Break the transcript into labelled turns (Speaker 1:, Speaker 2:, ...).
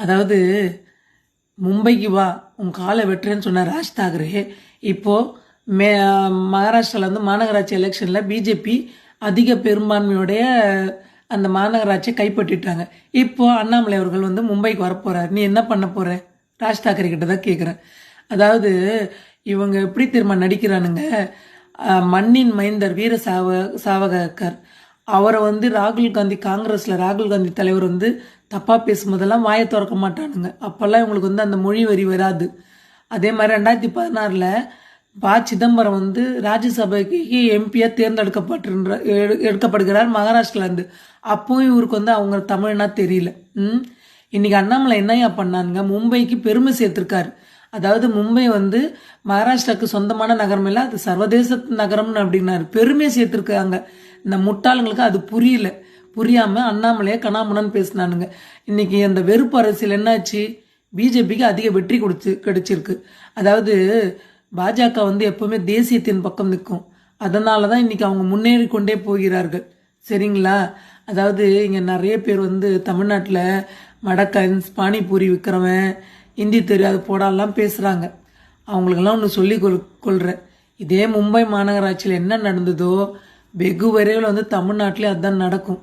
Speaker 1: அதாவது மும்பைக்கு வா உன் காலை வெட்டுறேன்னு சொன்ன ராஜ் தாக்கரே இப்போது மகாராஷ்டிராவில் வந்து மாநகராட்சி எலெக்ஷனில் பிஜேபி அதிக பெரும்பான்மையுடைய அந்த மாநகராட்சியை கைப்பற்றிட்டாங்க. இப்போது அண்ணாமலை அவர்கள் வந்து மும்பைக்கு வரப்போகிறார். நீ என்ன பண்ண போகிற? ராஜ் தாக்கரே கிட்ட தான் கேட்குறேன். அதாவது இவங்க எப்படி திரும்ப நடிக்கிறானுங்க, மண்ணின் மைந்தர் வீர சாவகர் அவரை வந்து ராகுல் காந்தி காங்கிரஸில் ராகுல் காந்தி தலைவர் வந்து தப்பாக பேசும்போதெல்லாம் வாயை திறக்க மாட்டானுங்க. அப்போல்லாம் இவங்களுக்கு வந்து அந்த மொழி வரி வராது. அதே மாதிரி 2016 சிதம்பரம் வந்து ராஜ்யசபைக்கு எம்பியாக எடுக்கப்படுகிறார் மகாராஷ்டிராலேருந்து. அப்பவும் இவருக்கு வந்து அவங்க தமிழ்னா தெரியல. இன்னைக்கு அண்ணாமலை என்னையா பண்ணானுங்க, மும்பைக்கு பெருமை சேர்த்துருக்காரு. அதாவது மும்பை வந்து மகாராஷ்டிராவுக்கு சொந்தமான நகரம் இல்லை, அது சர்வதேச நகரம்னு அப்படின்னாரு. பெருமையை சேர்த்துருக்காங்க. இந்த முட்டாளுங்களுக்கு அது புரியாமல் அண்ணாமலையை கனாமுனான்னு பேசினானுங்க. இன்னைக்கு அந்த வெறுப்பு அரசியல் என்னாச்சு, பிஜேபிக்கு அதிக வெற்றி கிடைச்சிருக்கு. அதாவது பாஜக வந்து எப்பவுமே தேசியத்தின் பக்கம் நிற்கும். அதனால தான் இன்னைக்கு அவங்க முன்னேறி கொண்டே போகிறார்கள். சரிங்களா? அதாவது இங்கே நிறைய பேர் வந்து தமிழ்நாட்டில் மடக்கன்ஸ் பானிபூரி விற்கிறவன் ஹிந்தி தெரியாது போடாலாம் பேசுகிறாங்க. அவங்களுக்கெல்லாம் ஒன்று சொல்லி கொள்கிறேன். இதே மும்பை மாநகராட்சியில் என்ன நடந்ததோ வெகு விரைவில் வந்து தமிழ்நாட்டிலே அதுதான் நடக்கும்.